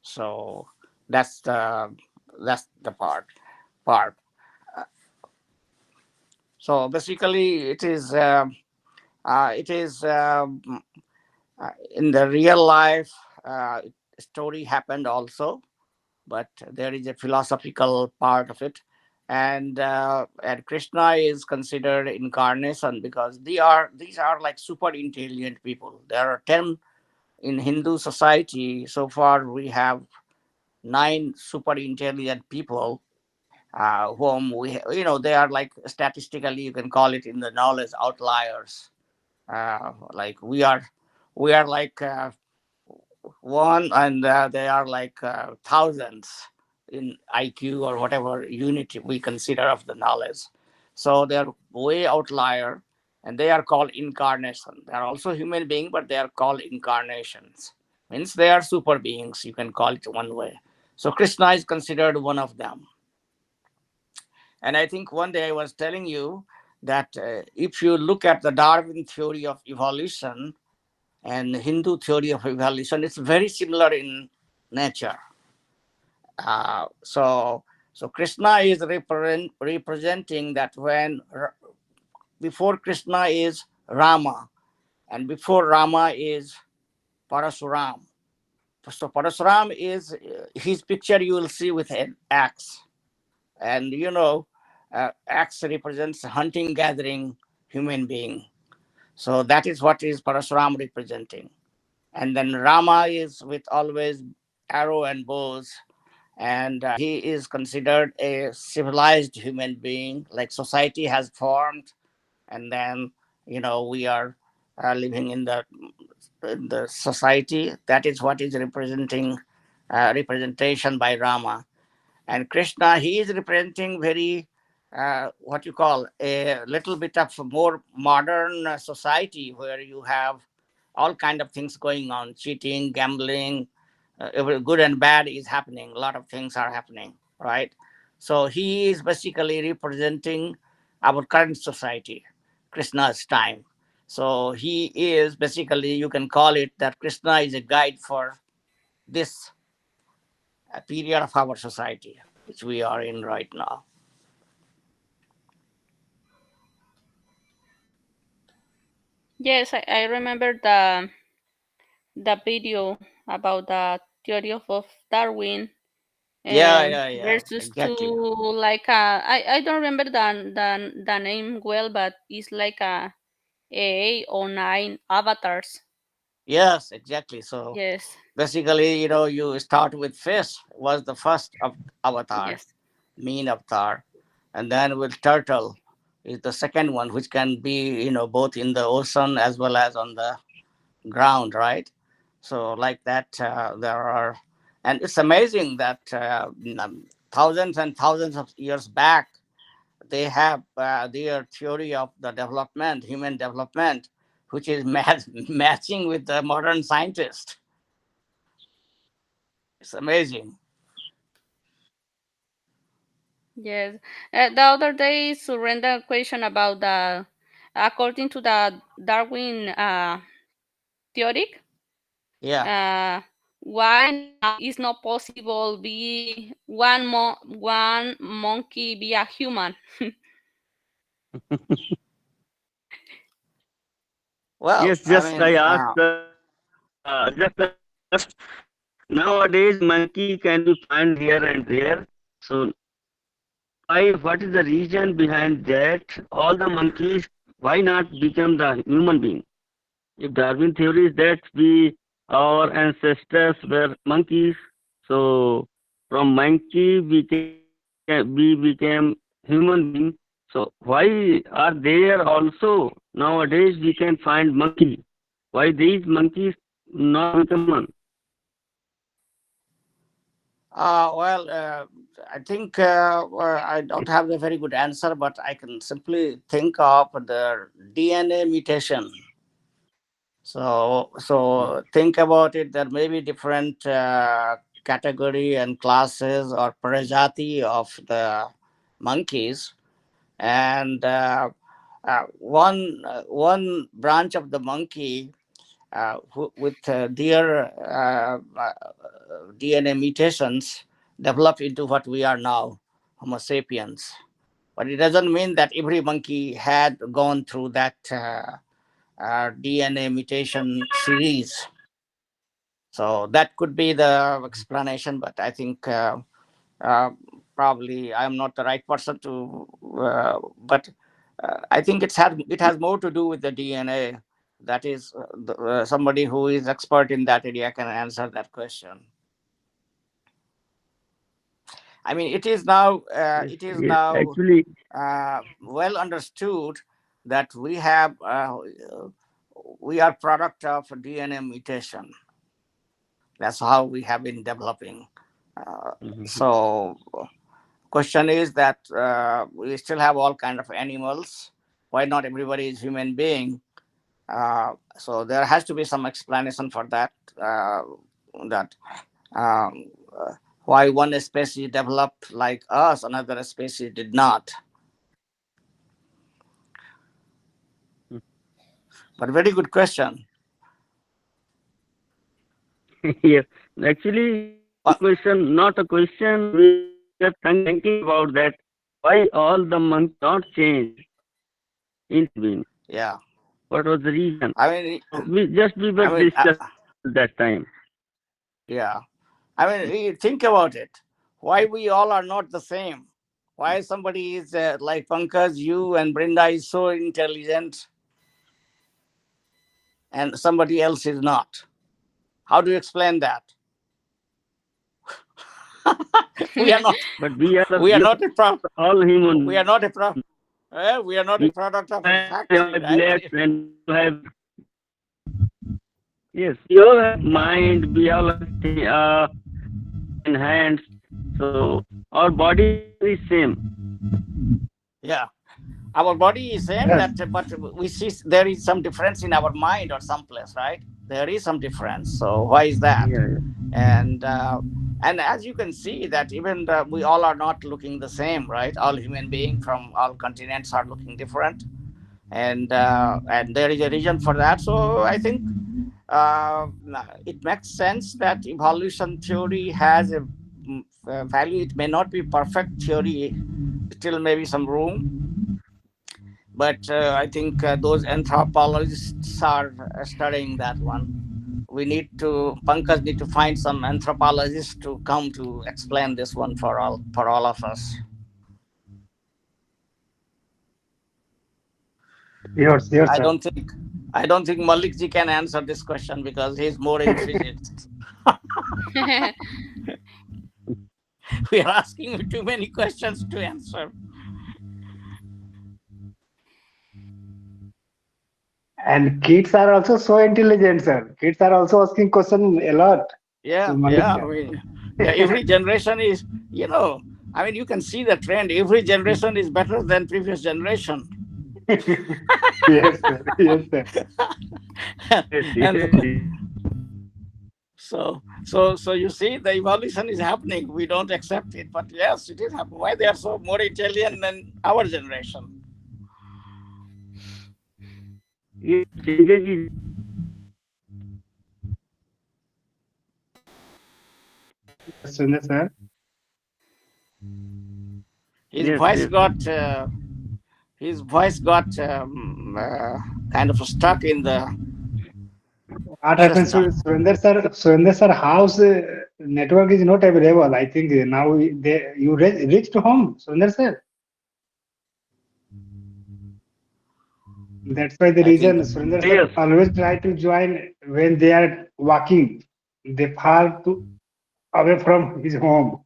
So that's the part. So basically, it is in the real life story happened also, but there is a philosophical part of it. And Krishna is considered incarnation because these are like super intelligent people. There are 10 in Hindu society. So far we have 9 super intelligent people whom they are like statistically you can call it in the knowledge outliers. Like we are like one, and they are like thousands in IQ or whatever unit we consider of the knowledge. So they're way outlier, and they are called incarnation. They are also human being, but they are called incarnations. Means they are super beings. You can call it one way. So Krishna is considered one of them. And I think one day I was telling you that if you look at the Darwin theory of evolution and Hindu theory of evolution, it's very similar in nature. So Krishna is representing that before Krishna is Rama, and before Rama is Parasuram. So Parasuram is his picture you will see with an axe, and axe represents hunting, gathering human being. So that is what is Parasuram representing. And then Rama is with always arrow and bows, and he is considered a civilized human being, like society has formed, and then we are living in the society. That is what is representation by Rama. And Krishna, he is representing very what you call a little bit of more modern society where you have all kind of things going on, cheating, gambling, every good and bad is happening, a lot of things are happening, right? So he is basically representing our current society, Krishna's time. So he is basically, you can call it that Krishna is a guide for this period of our society which we are in right now. Yes, I remember the video about the theory of Darwin. Yeah, Versus exactly. to like I don't remember the name well, but it's like a 8 or 9 avatars. Yes, exactly. So Yes, basically, you start with fish was the first of avatar, yes, mean avatar, and then with turtle is the second one, which can be both in the ocean as well as on the ground, right? So like that, there are, and it's amazing that thousands and thousands of years back they have their theory of the development, human development, which is matching with the modern scientist. It's amazing. yes. The other day, surrender question about the according to the Darwin theory. Yeah. Uh, why now is not possible be one monkey be a human? Well, Yes, I just I mean, asked just I asked, nowadays monkey can be found here and there. So why? What is the reason behind that? All the monkeys, why not become the human being? If Darwin theory is that our ancestors were monkeys, so from monkey we became human being. So why are there also nowadays we can find monkey? Why these monkeys not become human? well, I think I don't have a very good answer, but I can simply think of the DNA mutation. So think about it. There may be different category and classes or prajati of the monkeys, and one branch of the monkey with their DNA mutations developed into what we are now, Homo sapiens. But it doesn't mean that every monkey had gone through that DNA mutation series. So that could be the explanation, but I think uh, probably I'm not the right person to. But I think it has more to do with the DNA. That is, somebody who is expert in that area can answer that question. I mean, it is now Yes, yes. Actually, well understood that we are product of DNA mutation. That's how we have been developing. Uh, mhm. so question is that we still have all kind of animals. Why not everybody is human being? So there has to be some explanation for that. That um, uh, why one species developed like us, another species did not. But very good question. Yes, actually, it's a good Uh, question, not a question. We are thinking about that. Why all the monks not changed in between? yeah, What was the reason? I mean, We were I mean, discussing at that time. yeah. I mean, think about it. Why we all are not the same? Why somebody is like Pankaj, you and Brinda is so intelligent, and somebody else is not? How do you explain that? we are not. But We are we not a pro. are all We are human. not a pro. We are not a product of a We factory, have right? legs and we all have, yes, we all have mind, we all have and hands. So our body is same. Yeah, our body is same. Yes. But we see there is some difference in our mind or someplace, right? There is some difference. So why is that? Yeah, and and as you can see that even we all are not looking the same, right? All human beings from all continents are looking different, and there is a reason for that. So I think it makes sense that evolution theory has a value. It may not be perfect theory, still maybe some room, but I think those anthropologists are studying that one we need to Pankaj need to find some anthropologist to come to explain this one for all of us. Yes, yes, I sir. don't think I don't think Malik ji can answer this question because he's more in physics. We are asking him too many questions to answer. And kids are also so intelligent, sir. Kids are also asking question a lot to Yeah, Malik yeah. I sir. mean, yeah, every generation is, I mean, you can see the trend. Every generation is better than previous generation. Yes, sir. Yes, sir. Yes, And yes. so you see the evolution is happening. We don't accept it, but yes, it is happening. Why they are so more Italian than our generation? Yes, changes is Sundar sir. His yes, voice yes. got kind of stuck in the What happens to system. Sundar sir? Sundar sir, house network is not available. I think now you reached home, Sundar sir. That's why the I think reason Surinder Yes. sir always try to join when they are walking. They far away from his home.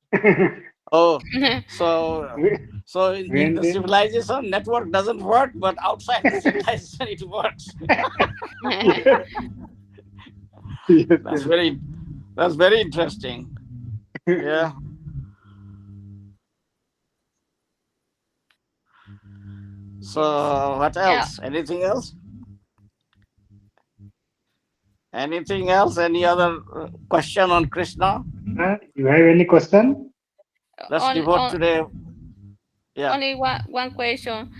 oh, so in When the they civilization network doesn't work, but outside the civilization it works. yes, yes, That's very interesting. yes. Yeah. Yes. So what Yeah. else? Anything else? Anything else? Any other question on Krishna? You have any question? Let's On devote on today. Yeah. only one question.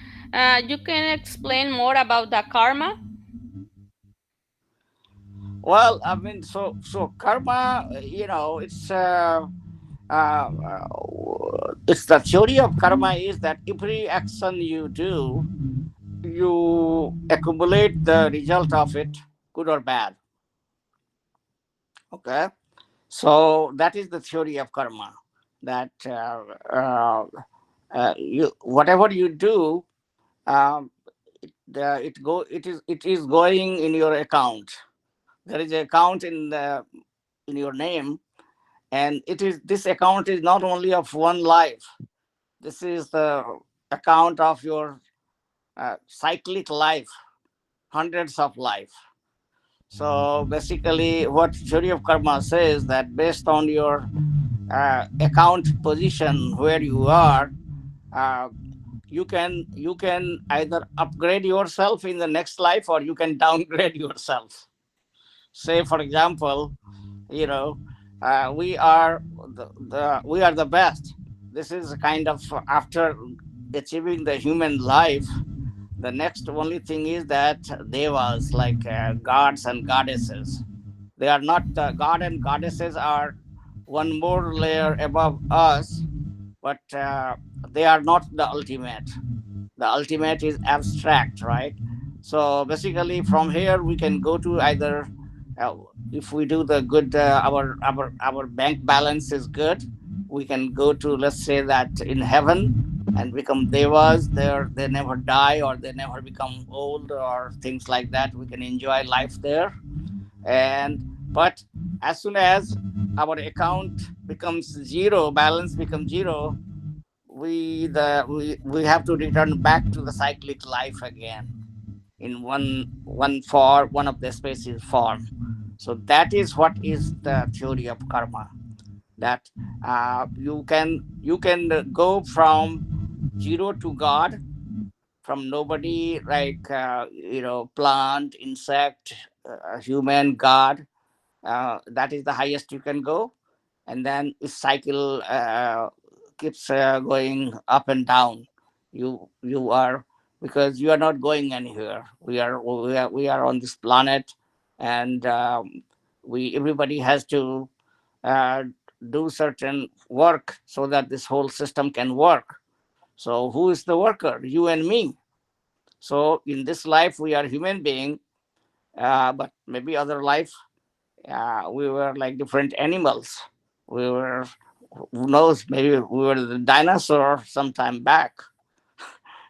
You can explain more about the karma? Well, I mean, so karma, uh, it's the theory of karma is that every action you do, you accumulate the result of it, good or bad. Okay, so that is the theory of karma. That you whatever you do, um, it is going in your account. There is an account in your name, and it is this account is not only of one life. This is the account of your cyclic life, hundreds of life. So basically, what theory of karma says that based on your account position where you are, uh, you can either upgrade yourself in the next life or you can downgrade yourself. Say, for example, you know, we are the best. This is a kind of after achieving the human life. The next only thing is that devas, like gods and goddesses, they are not god and goddesses are one more layer above us, but they are not the ultimate. The ultimate is abstract, right? So basically from here we can go to either uh, if we do the good, our bank balance is good, we can go to, let's say, that in heaven and become devas there. They never die or they never become old or things like that. We can enjoy life there. And but as soon as our account becomes zero, balance becomes zero, we have to return back to the cyclic life again in one of the species form. So that is what is the theory of karma. That you can go from zero to god, from nobody, like plant, insect, human, god. That is the highest you can go, and then this cycle keeps going up and down. You are, because you are not going anywhere. We are on this planet, and we everybody has to uh, do certain work so that this whole system can work. So who is the worker? You and me. So in this life we are human being, but maybe other life we were like different animals. We were, who knows, maybe we were the dinosaur sometime back,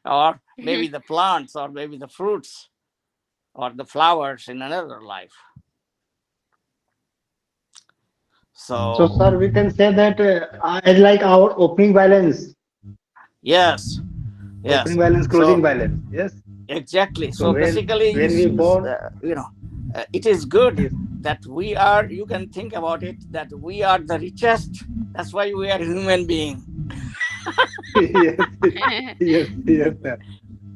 or maybe the plants, or maybe the fruits, or the flowers in another life. So, So, sir, we can say that it's like our opening balance, yes, yes. opening balance, closing So, balance. Yes. exactly. So So basically, when we born, it is good yes, that we are, you can think about it, that we are the richest. That's why we are human being. yes, yes, yes, sir.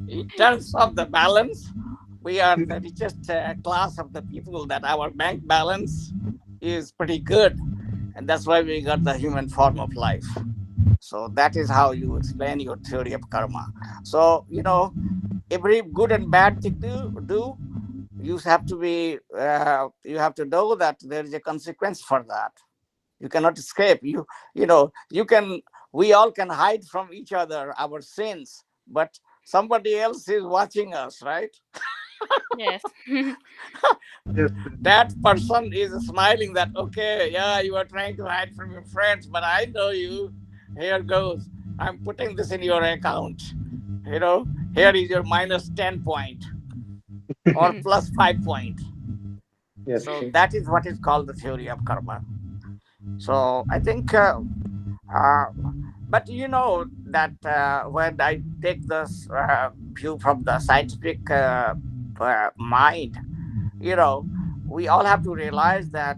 In terms of the balance, we are the richest class of the people, that our bank balance is pretty good. And that's why we got the human form of life. So that is how you explain your theory of karma. So, every good and bad thing do you have to be you have to know that there is a consequence for that. You cannot escape. You can, we all can hide from each other our sins, but somebody else is watching us, right? Yes. Yes, sir. That person is smiling that, okay, yeah, you are trying to hide from your friends, but I know you. Here goes, I'm putting this in your account. Here is your minus 10 point or plus 5 point. Yes, So sir. that is what is called the theory of karma. So I think uh, but you know that when I take this view from the scientific mind, you know, we all have to realize that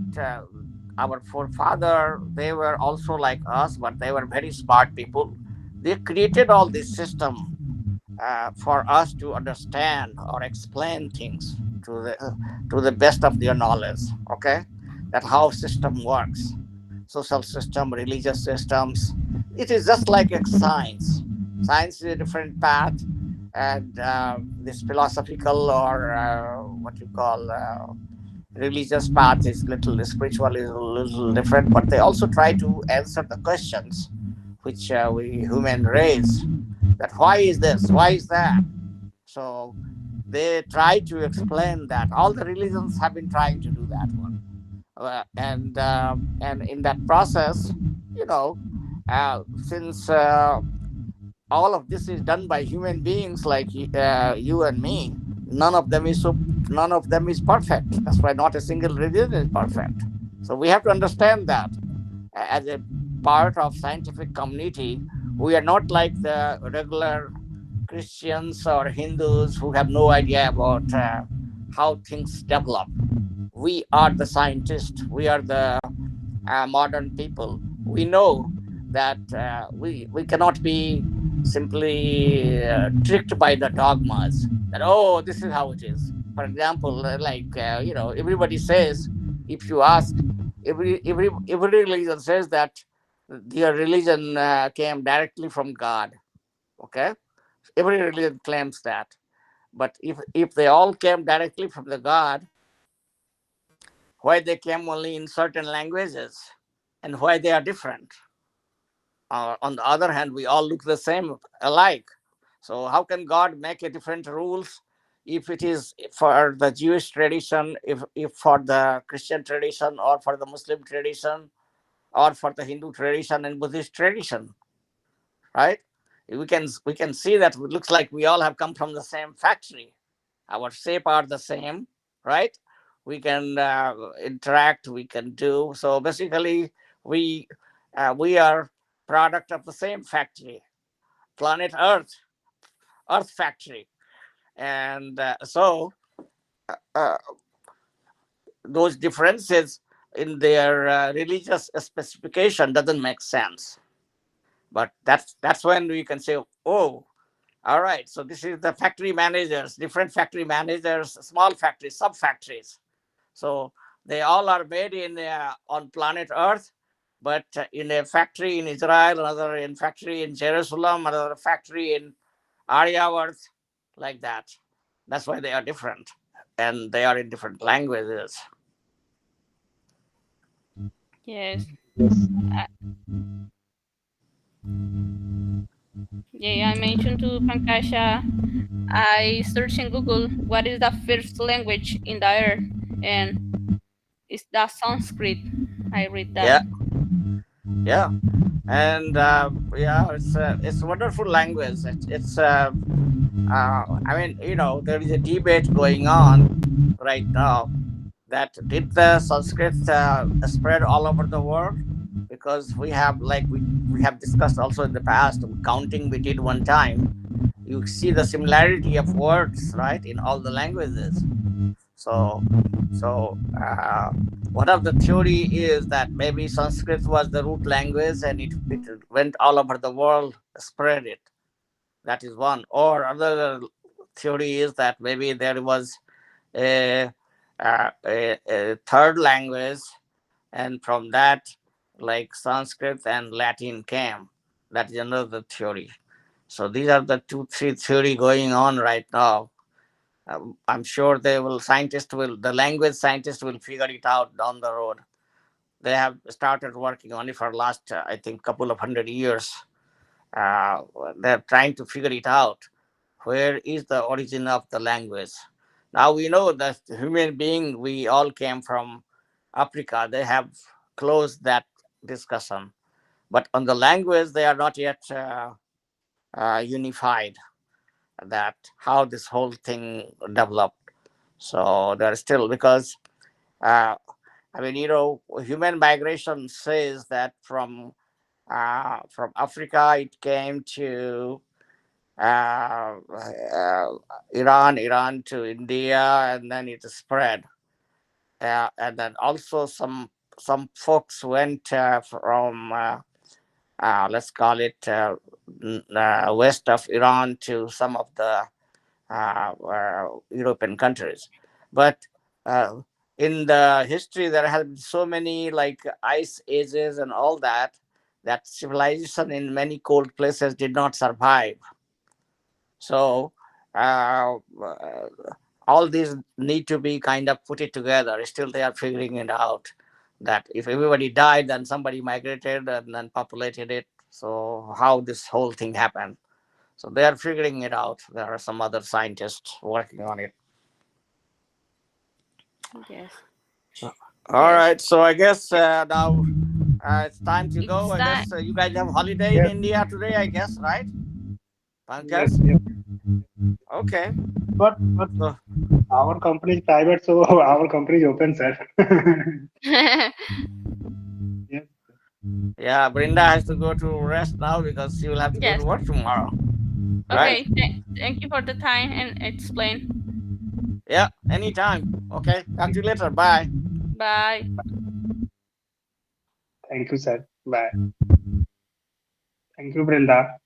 our forefather, they were also like us, but they were very smart people. They created all this system for us to understand or explain things to the best of their knowledge. Okay, that how system works, social system, religious systems. It is just like a science. Science is a different path, and this philosophical, or what you call religious path, is little, spiritual is a little different, but they also try to answer the questions which we human raise, that why is this, why is that. So they try to explain that. All the religions have been trying to do that one. And in that process, you know, since all of this is done by human beings like you and me, none of them is perfect. That's why not a single religion is perfect. So we have to understand that as a part of scientific community, we are not like the regular Christians or Hindus who have no idea about how things develop. We are the scientists. We are the modern people. We know that we cannot be simply tricked by the dogmas, that, oh, this is how it is. For example, everybody says, if you ask, every religion says that their religion came directly from God. Okay, every religion claims that. But if they all came directly from the God, why they came only in certain languages, and why they are different? On the other hand, we all look the same, alike. So how can God make a different rules if it is for the Jewish tradition, if for the Christian tradition, or for the Muslim tradition, or for the Hindu tradition and Buddhist tradition, right? We can see that it looks like we all have come from the same factory. Our shape are the same, right? We can interact, we can do. So basically, we we are product of the same factory, planet Earth factory. And so uh, those differences in their religious specification doesn't make sense. But that's when we can say, oh, all right, so this is the factory managers, different factory managers, small factories, sub factories. So they all are made in on planet Earth, but in a factory in Israel, another in factory in Jerusalem, another factory in Aryavarth, like that. That's why they are different, and they are in different languages. Yes. Yes. Uh, yeah, I mentioned to Pankasha, I searched in Google what is the first language in the earth, and is the Sanskrit. I read that. Yeah, yeah, and yeah, it's a wonderful language. I mean, there is a debate going on right now that did the Sanskrit spread all over the world, because we have, like we have discussed also in the past, counting we did one time. You see the similarity of words, right, in all the languages. So one of the theory is that maybe Sanskrit was the root language and it went all over the world, spread it. That is one. Or another theory is that maybe there was a, a third language, and from that, like Sanskrit and Latin came. That is another theory. So these are the three theory going on right now. I'm sure the language scientists will figure it out down the road. They have started working on it for last, I think, couple of 100 years. They're trying to figure it out. Where is the origin of the language? Now we know that human being, we all came from Africa. They have closed that discussion. But on the language, they are not yet unified, that how this whole thing developed. So they're still, because I mean, human migration says that from Africa it came to Iran to India, and then it spread. And then also some folks went from let's call it west of Iran to some of the European countries. But in the history, there have been so many like ice ages and all that civilization in many cold places did not survive. So all these need to be kind of put it together. Still, they are figuring it out, that if everybody died, then somebody migrated and then populated it. So how this whole thing happened? So they are figuring it out. There are some other scientists working on it. Yes. All Yes. right. So I guess now it's time to go. It's I guess you guys have holiday Yes. in India today, I guess, right? Pankaj? Yes, yes. Okay. But So, our company is private, so our company is open, sir. Yes. yeah, Brinda has to go to rest now because she will have to go Yes. to work tomorrow. Right? Okay. Thank you for the time and explain. Yeah, anytime. Okay. Talk to you later. Bye. Bye. Thank you, sir. Bye. Thank you, Brenda.